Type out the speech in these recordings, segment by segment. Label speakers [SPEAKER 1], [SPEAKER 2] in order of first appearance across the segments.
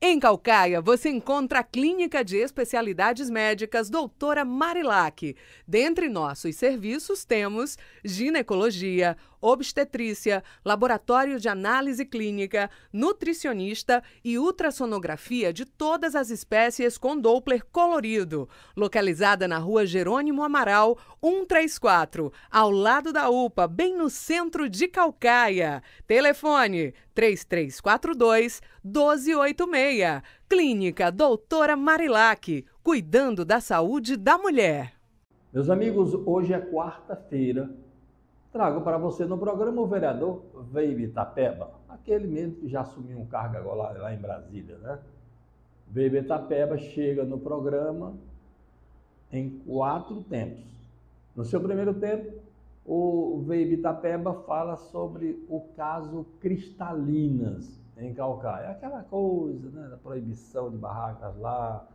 [SPEAKER 1] Em Caucaia, você encontra a Clínica de Especialidades Médicas Doutora Marilac. Dentre nossos serviços temos ginecologia, obstetrícia, laboratório de análise clínica, nutricionista e ultrassonografia de todas as espécies com Doppler colorido. Localizada na Rua Jerônimo Amaral, 134, ao lado da UPA, bem no centro de Caucaia. Telefone 3342-1286. Clínica Doutora Marilac, cuidando da saúde da mulher.
[SPEAKER 2] Meus amigos, hoje é quarta-feira. Trago para você no programa o vereador Veio Itapeba, aquele mesmo que já assumiu um cargo agora lá em Brasília, né? Veio Itapeba chega no programa em 4 tempos. No seu primeiro tempo, o Veio Itapeba fala sobre o caso Cristalinas em Caucaia. Aquela coisa, né, da proibição de barracas lá,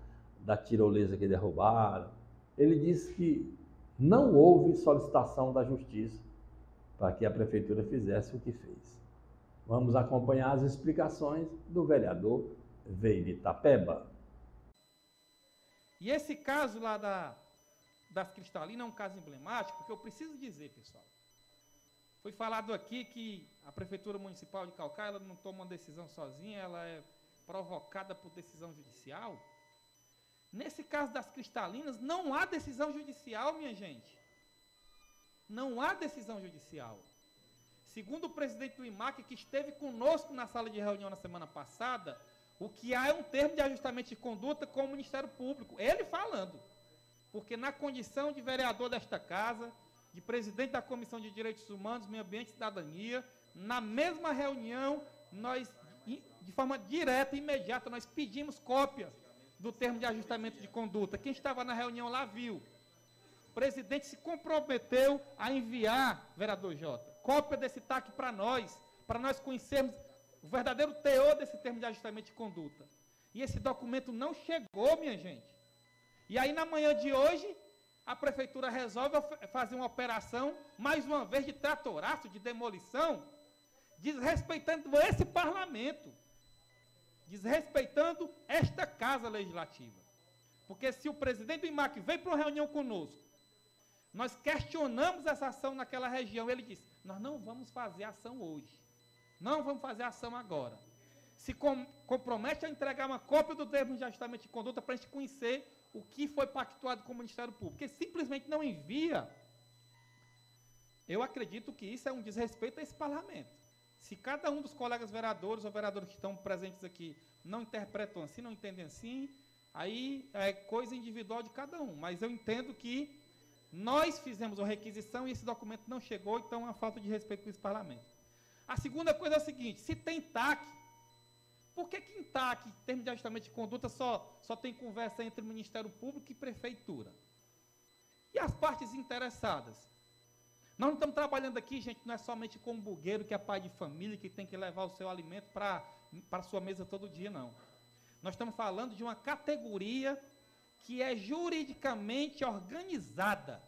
[SPEAKER 2] da tirolesa que derrubaram. Ele disse que não houve solicitação da justiça para que a prefeitura fizesse o que fez. Vamos acompanhar as explicações do vereador Veio Itapeba.
[SPEAKER 3] E esse caso lá das Cristalinas é um caso emblemático, porque eu preciso dizer, pessoal, foi falado aqui que a Prefeitura Municipal de Caucaia ela não toma uma decisão sozinha, ela é provocada por decisão judicial. Nesse caso das Cristalinas, não há decisão judicial, minha gente. Não há decisão judicial. Segundo o presidente do IMAC, que esteve conosco na sala de reunião na semana passada, o que há é um termo de ajustamento de conduta com o Ministério Público. Ele falando. Porque na condição de vereador desta casa, de presidente da Comissão de Direitos Humanos, Meio Ambiente e Cidadania, na mesma reunião, nós, de forma direta e imediata, nós pedimos cópia do termo de ajustamento de conduta. Quem estava na reunião lá viu. O presidente se comprometeu a enviar, vereador Jota, cópia desse TAC para nós conhecermos o verdadeiro teor desse termo de ajustamento de conduta. E esse documento não chegou, minha gente. E aí, na manhã de hoje, a prefeitura resolve fazer uma operação, mais uma vez, de tratoraço, de demolição, desrespeitando esse parlamento, desrespeitando esta casa legislativa. Porque se o presidente do IMAC veio para uma reunião conosco, nós questionamos essa ação naquela região, ele disse, nós não vamos fazer ação hoje, não vamos fazer ação agora. Se compromete a entregar uma cópia do termo de ajustamento de conduta para a gente conhecer o que foi pactuado com o Ministério Público, porque simplesmente não envia. Eu acredito que isso é um desrespeito a esse parlamento. Se cada um dos colegas vereadores ou vereadores que estão presentes aqui não interpretam assim, não entendem assim, aí é coisa individual de cada um. Mas eu entendo que nós fizemos uma requisição e esse documento não chegou, então é uma falta de respeito com esse parlamento. A segunda coisa é a seguinte, se tem TAC, por que em TAC, em termos de ajustamento de conduta, só tem conversa entre o Ministério Público e Prefeitura? E as partes interessadas? Nós não estamos trabalhando aqui, gente, não é somente com um bugueiro que é pai de família, que tem que levar o seu alimento para a sua mesa todo dia, não. Nós estamos falando de uma categoria que é juridicamente organizada.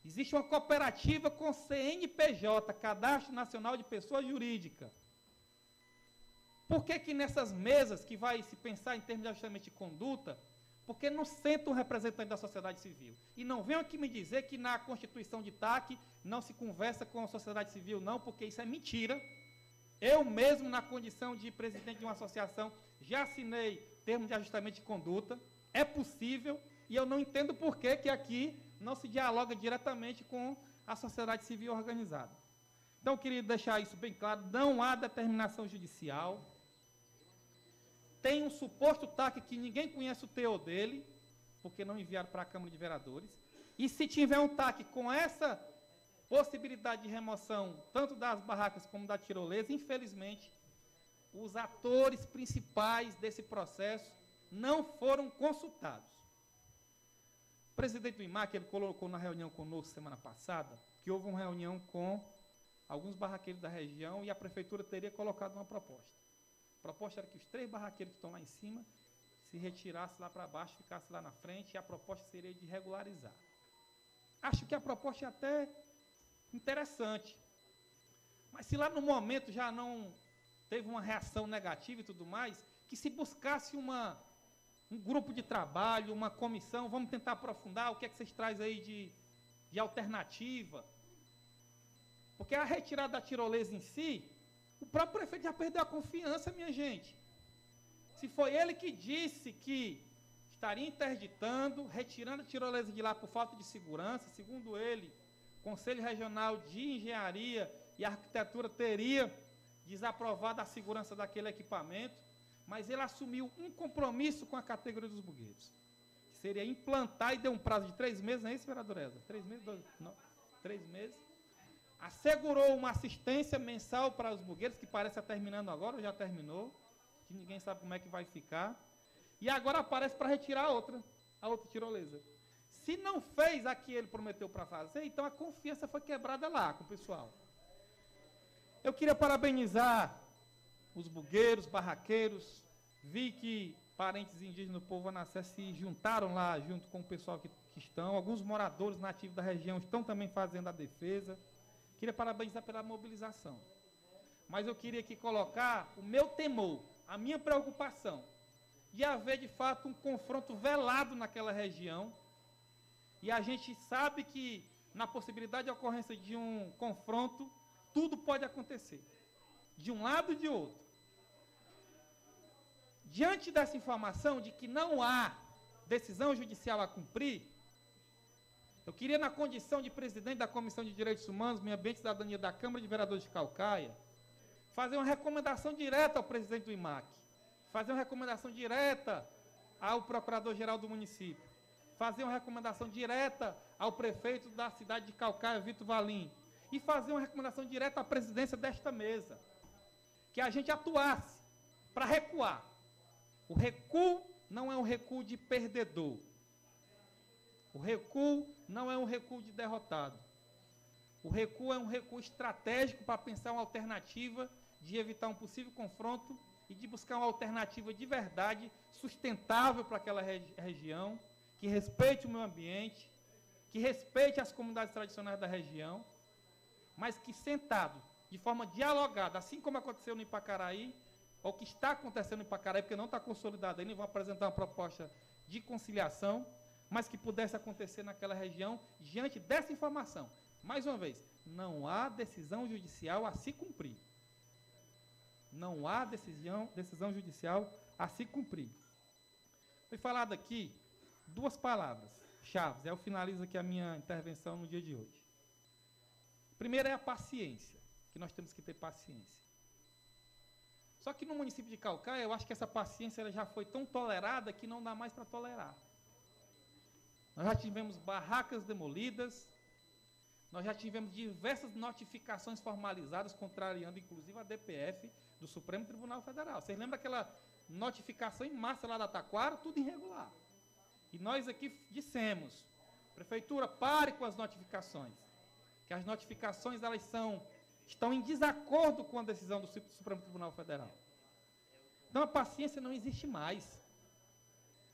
[SPEAKER 3] Existe uma cooperativa com CNPJ, Cadastro Nacional de Pessoa Jurídica. Por que nessas mesas que vai se pensar em termos de ajustamento de conduta, por que não senta um representante da sociedade civil? E não venham aqui me dizer que na Constituição de TAC não se conversa com a sociedade civil, não, porque isso é mentira. Eu mesmo, na condição de presidente de uma associação, já assinei termo de ajustamento de conduta. É possível, e eu não entendo por que aqui não se dialoga diretamente com a sociedade civil organizada. Então, eu queria deixar isso bem claro, não há determinação judicial, tem um suposto TAC que ninguém conhece o teor dele, porque não enviaram para a Câmara de Vereadores, e se tiver um TAC com essa possibilidade de remoção, tanto das barracas como da tirolesa, infelizmente, os atores principais desse processo não foram consultados. O presidente do IMAC, ele colocou na reunião conosco semana passada, que houve uma reunião com alguns barraqueiros da região e a prefeitura teria colocado uma proposta. A proposta era que os 3 barraqueiros que estão lá em cima se retirassem lá para baixo, ficassem lá na frente, e a proposta seria de regularizar. Acho que a proposta é até interessante, mas se lá no momento já não teve uma reação negativa e tudo mais, que se buscasse um grupo de trabalho, uma comissão, vamos tentar aprofundar o que é que vocês trazem aí de alternativa. Porque a retirada da tirolesa em si, o próprio prefeito já perdeu a confiança, minha gente. Se foi ele que disse que estaria interditando, retirando a tirolesa de lá por falta de segurança, segundo ele, o Conselho Regional de Engenharia e Arquitetura teria desaprovado a segurança daquele equipamento, mas ele assumiu um compromisso com a categoria dos bugueiros, que seria implantar, e deu um prazo de 3 meses, não é isso, vereadora Eza? 3 meses? 3 meses. Assegurou uma assistência mensal para os bugueiros, que parece estar terminando agora, já terminou, que ninguém sabe como é que vai ficar, e agora aparece para retirar a outra tirolesa. Se não fez a que ele prometeu para fazer, então a confiança foi quebrada lá com o pessoal. Eu queria parabenizar os bugueiros, barraqueiros, vi que parentes indígenas do povo Anassé se juntaram lá junto com o pessoal que estão, alguns moradores nativos da região estão também fazendo a defesa. Queria parabenizar pela mobilização. Mas eu queria aqui colocar o meu temor, a minha preocupação, de haver de fato um confronto velado naquela região, e a gente sabe que na possibilidade de ocorrência de um confronto, tudo pode acontecer, de um lado e de outro. Diante dessa informação de que não há decisão judicial a cumprir, eu queria, na condição de presidente da Comissão de Direitos Humanos, Meio Ambiente e Cidadania da Câmara de Vereadores de Caucaia, fazer uma recomendação direta ao presidente do IMAC, fazer uma recomendação direta ao procurador-geral do município, fazer uma recomendação direta ao prefeito da cidade de Caucaia, Vitor Valim, e fazer uma recomendação direta à presidência desta mesa, que a gente atuasse para recuar. O recuo não é um recuo de perdedor. O recuo não é um recuo de derrotado. O recuo é um recuo estratégico para pensar uma alternativa de evitar um possível confronto e de buscar uma alternativa de verdade, sustentável para aquela região, que respeite o meio ambiente, que respeite as comunidades tradicionais da região, mas que sentado, de forma dialogada, assim como aconteceu no Ipacaraí, ou que está acontecendo no Ipacaraí, porque não está consolidado ainda, vão apresentar uma proposta de conciliação, mas que pudesse acontecer naquela região, diante dessa informação. Mais uma vez, não há decisão judicial a se cumprir. Não há decisão judicial a se cumprir. Foi falado aqui 2 palavras chaves, eu finalizo aqui a minha intervenção no dia de hoje. Primeiro é a paciência, que nós temos que ter paciência. Só que no município de Caucaia, eu acho que essa paciência ela já foi tão tolerada que não dá mais para tolerar. Nós já tivemos barracas demolidas, nós já tivemos diversas notificações formalizadas, contrariando inclusive a DPF do Supremo Tribunal Federal. Vocês lembram aquela notificação em massa lá da Taquara? Tudo irregular. E nós aqui dissemos, prefeitura, pare com as notificações, que as notificações elas estão em desacordo com a decisão do Supremo Tribunal Federal. Então a paciência não existe mais.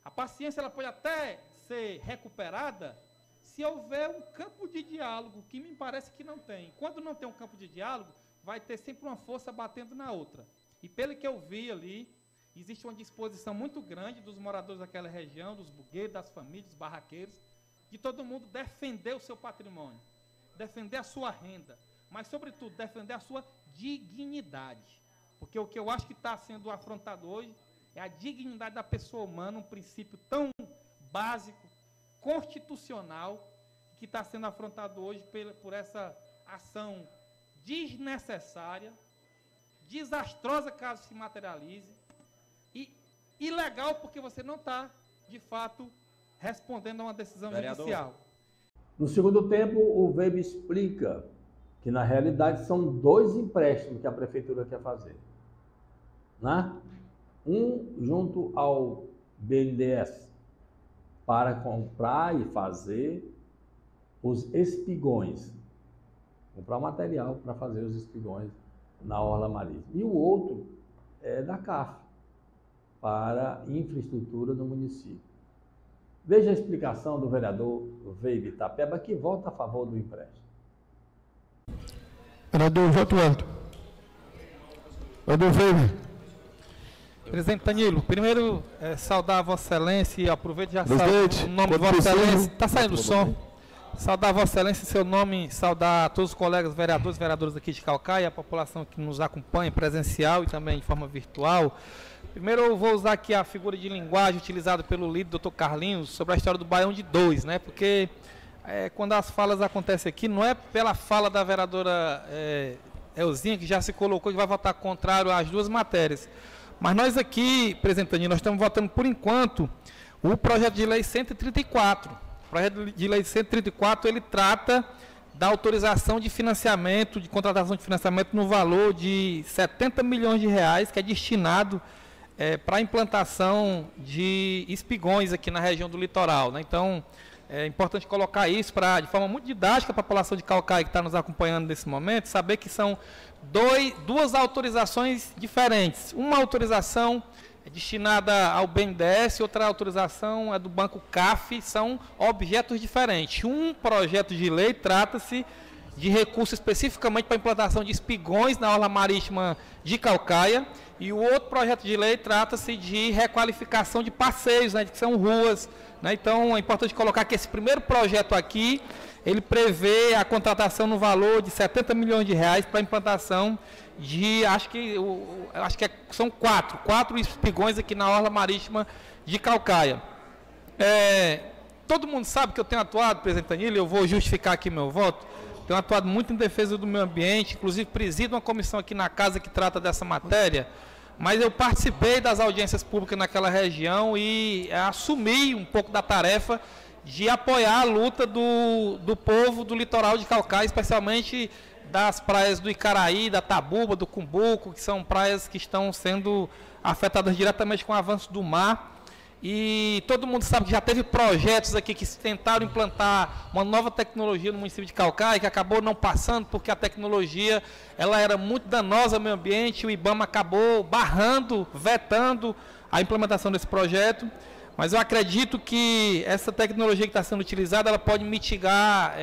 [SPEAKER 3] A paciência ela pode até ser recuperada se houver um campo de diálogo, que me parece que não tem. Quando não tem um campo de diálogo, vai ter sempre uma força batendo na outra. E pelo que eu vi ali, existe uma disposição muito grande dos moradores daquela região, dos bugueiros, das famílias, dos barraqueiros, de todo mundo defender o seu patrimônio, defender a sua renda, mas, sobretudo, defender a sua dignidade. Porque o que eu acho que está sendo afrontado hoje é a dignidade da pessoa humana, um princípio tão básico, constitucional, que está sendo afrontado hoje por essa ação desnecessária, desastrosa caso se materialize, e ilegal porque você não está, de fato, respondendo a uma decisão judicial.
[SPEAKER 2] No segundo tempo, o Weber explica que, na realidade, são 2 empréstimos que a prefeitura quer fazer. Né? Um junto ao BNDES, para comprar e fazer os espigões. Comprar material para fazer os espigões na Orla Marítima. E o outro é da CAF, para infraestrutura no município. Veja a explicação do vereador Weber Itapeba, que vota a favor do empréstimo.
[SPEAKER 4] Vereador, voto alto. Vereador Weber,
[SPEAKER 3] Presidente Danilo, primeiro saudar a Vossa Excelência e aproveito já
[SPEAKER 4] Presidente,
[SPEAKER 3] o nome de Vossa Excelência. Está saindo o som? Saudar a Vossa Excelência em seu nome, saudar a todos os colegas vereadores e vereadoras aqui de Caucaia, a população que nos acompanha presencial e também de forma virtual. Primeiro eu vou usar aqui a figura de linguagem utilizada pelo líder, Dr. Carlinhos, sobre a história do Baião de 2, né? Porque quando as falas acontecem aqui, não é pela fala da vereadora Elzinha, que já se colocou que vai votar contrário às duas matérias. Mas nós aqui, presidente Danilo, nós estamos votando por enquanto o projeto de lei 134. O projeto de lei 134, ele trata da autorização de financiamento, de contratação de financiamento no valor de 70 milhões de reais, que é destinado para a implantação de espigões aqui na região do litoral, né? Então, é importante colocar isso de forma muito didática para a população de Caucaia que está nos acompanhando nesse momento, saber que são duas autorizações diferentes. Uma autorização é destinada ao BNDES, outra autorização é do Banco CAF, são objetos diferentes. Um projeto de lei trata-se de recurso especificamente para a implantação de espigões na orla marítima de Caucaia, e o outro projeto de lei trata-se de requalificação de passeios, né, que são ruas, né? Então é importante colocar que esse primeiro projeto aqui, ele prevê a contratação no valor de 70 milhões de reais para a implantação de, são quatro espigões aqui na orla marítima de Caucaia. Todo mundo sabe que eu tenho atuado, presidente Danilo, eu vou justificar aqui meu voto, tenho atuado muito em defesa do meio ambiente, inclusive presido uma comissão aqui na casa que trata dessa matéria, mas eu participei das audiências públicas naquela região e assumi um pouco da tarefa de apoiar a luta do povo do litoral de Caucaia, especialmente das praias do Icaraí, da Tabuba, do Cumbuco, que são praias que estão sendo afetadas diretamente com o avanço do mar. E todo mundo sabe que já teve projetos aqui que tentaram implantar uma nova tecnologia no município de Caucaia, que acabou não passando porque a tecnologia ela era muito danosa ao meio ambiente, o IBAMA acabou barrando, vetando a implementação desse projeto. Mas eu acredito que essa tecnologia que está sendo utilizada, ela pode mitigar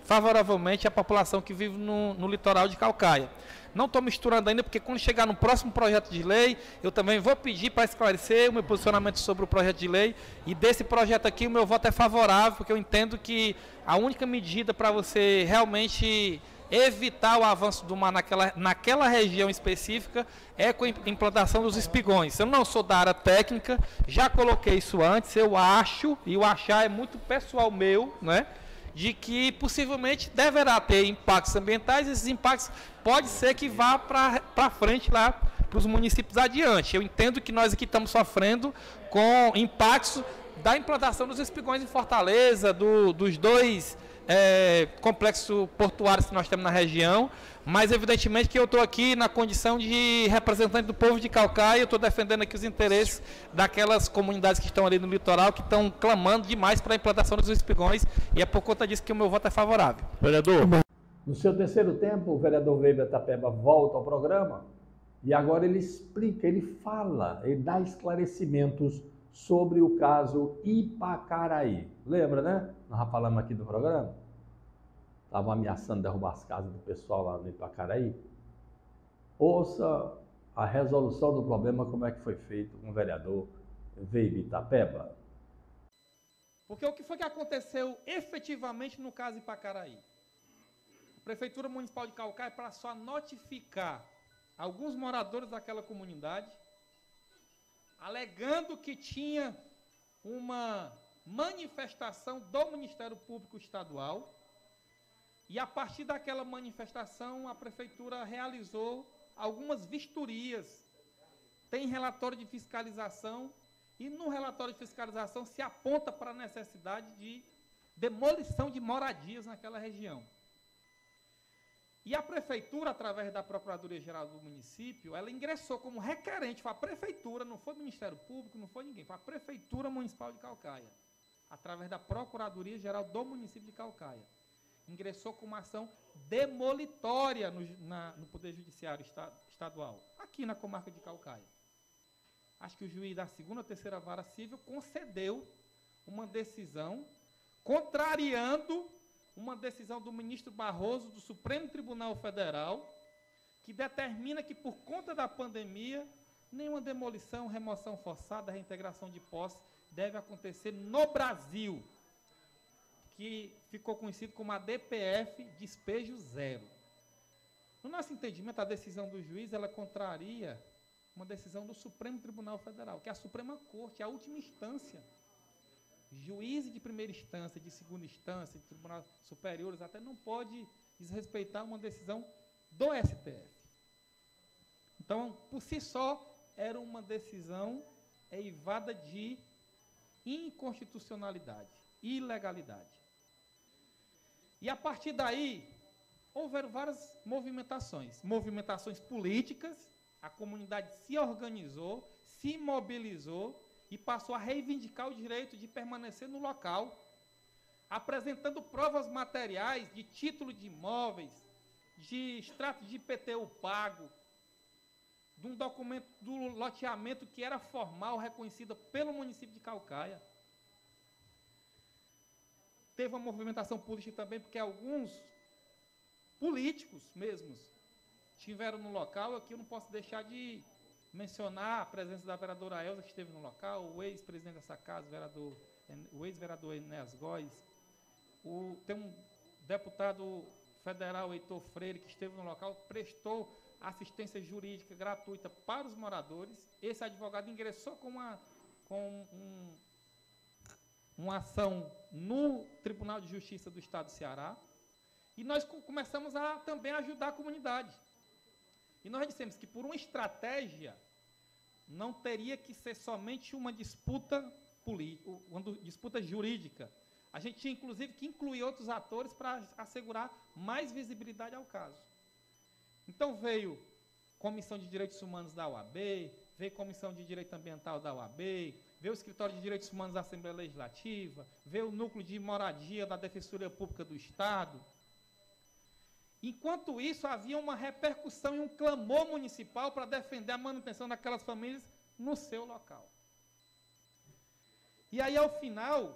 [SPEAKER 3] favoravelmente a população que vive no litoral de Caucaia. Não estou misturando ainda, porque quando chegar no próximo projeto de lei, eu também vou pedir para esclarecer o meu posicionamento sobre o projeto de lei. E desse projeto aqui, o meu voto é favorável, porque eu entendo que a única medida para você realmente evitar o avanço do mar naquela região específica é com a implantação dos espigões. Eu não sou da área técnica, já coloquei isso antes, eu acho, e o achar é muito pessoal meu, né? De que possivelmente deverá ter impactos ambientais, esses impactos pode ser que vá para frente lá para os municípios adiante. Eu entendo que nós aqui estamos sofrendo com impactos da implantação dos espigões em Fortaleza, dos dois complexos portuários que nós temos na região, mas evidentemente que eu estou aqui na condição de representante do povo de Caucaia, eu estou defendendo aqui os interesses daquelas comunidades que estão ali no litoral, que estão clamando demais para a implantação dos espigões, e é por conta disso que o meu voto é favorável.
[SPEAKER 4] Vereador.
[SPEAKER 2] No seu terceiro tempo, o vereador Weber Tapeba volta ao programa e agora ele explica, ele fala, ele dá esclarecimentos sobre o caso Ipacaraí. Lembra, né? Nós já falamos aqui do programa. Estavam ameaçando derrubar as casas do pessoal lá no Ipacaraí. Ouça a resolução do problema, como é que foi feito com o vereador Weber Tapeba.
[SPEAKER 3] Porque o que foi que aconteceu efetivamente no caso Ipacaraí? A Prefeitura Municipal de Caucaia passou a notificar alguns moradores daquela comunidade, alegando que tinha uma manifestação do Ministério Público Estadual, e a partir daquela manifestação a Prefeitura realizou algumas vistorias. Tem relatório de fiscalização, e no relatório de fiscalização se aponta para a necessidade de demolição de moradias naquela região. E a Prefeitura, através da Procuradoria-Geral do município, ela ingressou como requerente, foi a Prefeitura, não foi o Ministério Público, não foi ninguém, foi a Prefeitura Municipal de Caucaia, através da Procuradoria-Geral do município de Caucaia. Ingressou com uma ação demolitória no Poder Judiciário Estadual, aqui na comarca de Caucaia. Acho que o juiz da 2ª ou 3ª Vara Civil concedeu uma decisão contrariando uma decisão do ministro Barroso, do Supremo Tribunal Federal, que determina que, por conta da pandemia, Nenhuma demolição, remoção forçada, reintegração de posse deve acontecer no Brasil, que ficou conhecido como a DPF, despejo zero. No nosso entendimento, a decisão do juiz, ela contraria uma decisão do Supremo Tribunal Federal, que é a Suprema Corte, a última instância. Juízes de primeira instância, de segunda instância, de tribunais superiores, até não pode desrespeitar uma decisão do STF. Então, por si só, era uma decisão eivada de inconstitucionalidade, ilegalidade. E a partir daí, houveram várias movimentações políticas, a comunidade se organizou, se mobilizou e passou a reivindicar o direito de permanecer no local, apresentando provas materiais de título de imóveis, de extrato de IPTU pago, de um documento do loteamento que era formal, reconhecido pelo município de Caucaia. Teve uma movimentação política também, porque alguns políticos mesmos estiveram no local. Aqui eu não posso deixar de mencionar a presença da vereadora Elza, que esteve no local, o ex-presidente dessa casa, o ex-vereador Enéas Góes, tem um deputado federal, Heitor Freire, que esteve no local, prestou assistência jurídica gratuita para os moradores. Esse advogado ingressou com uma ação no Tribunal de Justiça do Estado do Ceará, e nós começamos a também ajudar a comunidade. E nós dissemos que, por uma estratégia, não teria que ser somente uma disputa política, uma disputa jurídica. A gente tinha, inclusive, que incluir outros atores para assegurar mais visibilidade ao caso. Então, veio Comissão de Direitos Humanos da OAB, veio Comissão de Direito Ambiental da OAB, veio o Escritório de Direitos Humanos da Assembleia Legislativa, veio o Núcleo de Moradia da Defensoria Pública do Estado. Enquanto isso, havia uma repercussão e um clamor municipal para defender a manutenção daquelas famílias no seu local. E aí, ao final,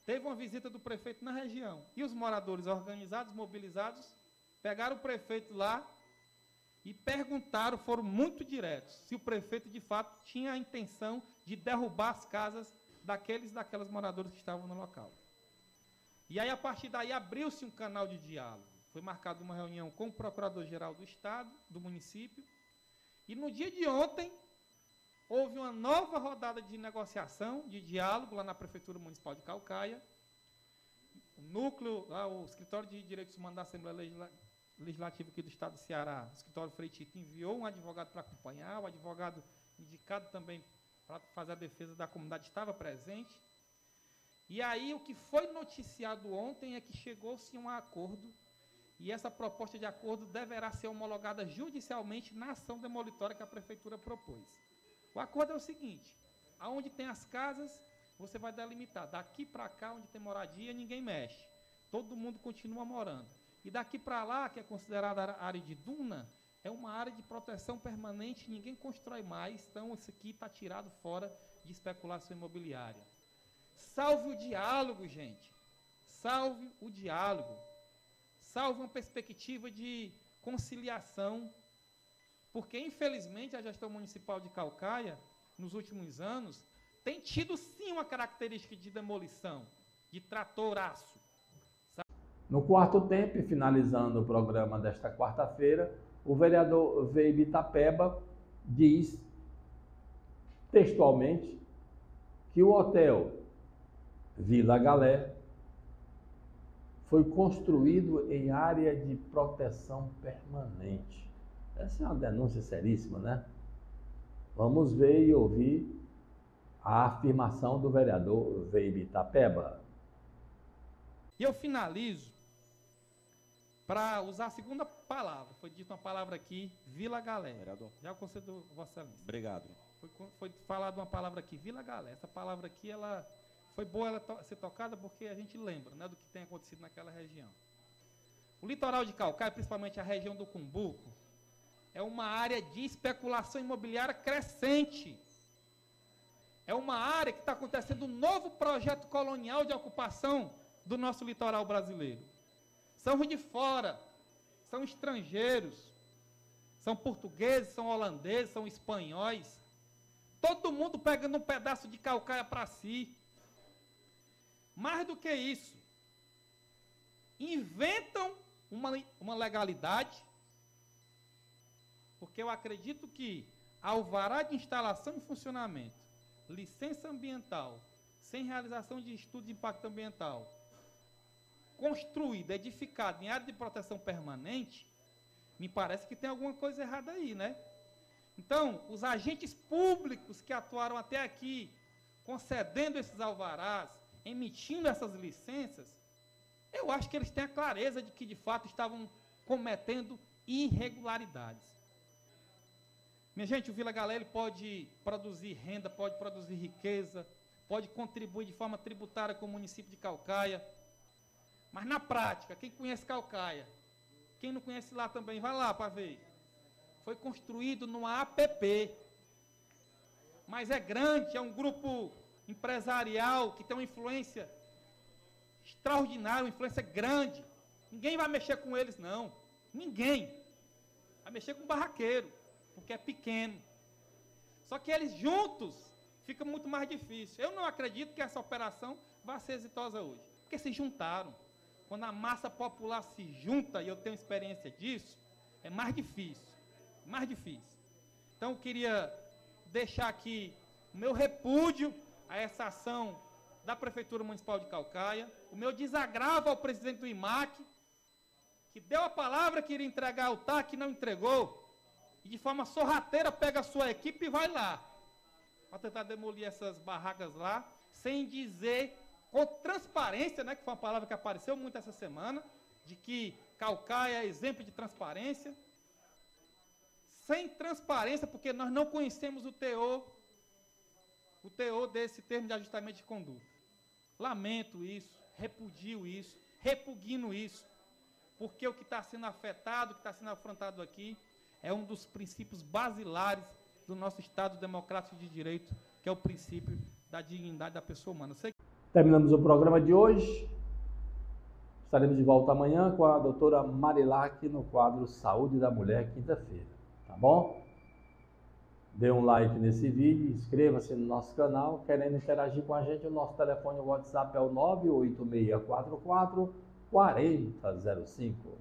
[SPEAKER 3] teve uma visita do prefeito na região. E os moradores organizados, mobilizados, pegaram o prefeito lá e perguntaram, foram muito diretos, se o prefeito, de fato, tinha a intenção de derrubar as casas daquelas moradores que estavam no local. E aí, a partir daí, abriu-se um canal de diálogo. Foi marcada uma reunião com o Procurador-Geral do Estado, do município, e no dia de ontem, houve uma nova rodada de negociação, de diálogo, lá na Prefeitura Municipal de Caucaia. O núcleo, lá, o Escritório de Direitos Humanos da Assembleia Legislativa aqui do Estado do Ceará, o Escritório Freitito, enviou um advogado para acompanhar, o advogado indicado também para fazer a defesa da comunidade estava presente. E aí, o que foi noticiado ontem é que chegou-se a um acordo, e essa proposta de acordo deverá ser homologada judicialmente na ação demolitória que a Prefeitura propôs. O acordo é o seguinte: aonde tem as casas, você vai delimitar. Daqui para cá, onde tem moradia, ninguém mexe. Todo mundo continua morando. E daqui para lá, que é considerada área de duna, é uma área de proteção permanente, ninguém constrói mais, então isso aqui está tirado fora de especulação imobiliária. Salve o diálogo, gente. Salve o diálogo. Salve uma perspectiva de conciliação, porque, infelizmente, a gestão municipal de Caucaia, nos últimos anos, tem tido, sim, uma característica de demolição, de tratoraço.
[SPEAKER 2] No quarto tempo, finalizando o programa desta quarta-feira, o vereador Veibe Itapeba diz, textualmente, que o hotel Vila Galé foi construído em área de proteção permanente. Essa é uma denúncia seríssima, né? Vamos ver e ouvir a afirmação do vereador Veibe Itapeba.
[SPEAKER 3] E eu finalizo para usar a segunda palavra. Foi dita uma palavra aqui, Vila Galé.
[SPEAKER 4] Vereador.
[SPEAKER 3] Já concedo, Vossa Excelência.
[SPEAKER 4] Obrigado.
[SPEAKER 3] Foi falada uma palavra aqui, Vila Galé. Essa palavra aqui, ela foi boa ela ser tocada porque a gente lembra, né, do que tem acontecido naquela região. O litoral de Caucaia, principalmente a região do Cumbuco, é uma área de especulação imobiliária crescente. É uma área que está acontecendo um novo projeto colonial de ocupação do nosso litoral brasileiro. São de fora, são estrangeiros, São portugueses, são holandeses, são espanhóis. Todo mundo pegando um pedaço de calcaia para si. Mais do que isso, inventam uma legalidade, porque eu acredito que alvará de instalação e funcionamento, licença ambiental, sem realização de estudo de impacto ambiental, construído, edificado em área de proteção permanente, me parece que tem alguma coisa errada aí, né? Então, os agentes públicos que atuaram até aqui, concedendo esses alvarás, emitindo essas licenças, eu acho que eles têm a clareza de que, de fato, estavam cometendo irregularidades. Minha gente, o Vila Galé pode produzir renda, pode produzir riqueza, pode contribuir de forma tributária com o município de Caucaia, mas na prática, quem conhece Caucaia, quem não conhece lá também, vai lá para ver. Foi construído numa APP, mas é grande, é um grupo empresarial que tem uma influência extraordinária, uma influência grande. Ninguém vai mexer com eles, não. Ninguém. Vai mexer com o barraqueiro, porque é pequeno. Só que eles juntos fica muito mais difícil. Eu não acredito que essa operação vá ser exitosa hoje, porque se juntaram. Quando a massa popular se junta, e eu tenho experiência disso, é mais difícil. Mais difícil. Então, eu queria deixar aqui o meu repúdio a essa ação da Prefeitura Municipal de Caucaia, o meu desagravo ao presidente do IMAC, que deu a palavra que iria entregar ao TAC e não entregou, e de forma sorrateira pega a sua equipe e vai lá, para tentar demolir essas barracas lá, sem dizer, com transparência, né, que foi uma palavra que apareceu muito essa semana, de que Caucaia é exemplo de transparência, sem transparência, porque nós não conhecemos o teor desse termo de ajustamento de conduta. Lamento isso, repudio isso, repugno isso, porque o que está sendo afetado, o que está sendo afrontado aqui, é um dos princípios basilares do nosso Estado democrático de direito, que é o princípio da dignidade da pessoa humana.
[SPEAKER 2] Terminamos o programa de hoje. Estaremos de volta amanhã com a doutora Marilac no quadro Saúde da Mulher, quinta-feira. Tá bom? Dê um like nesse vídeo, inscreva-se no nosso canal. Querendo interagir com a gente, o nosso telefone WhatsApp é o 98644 4005.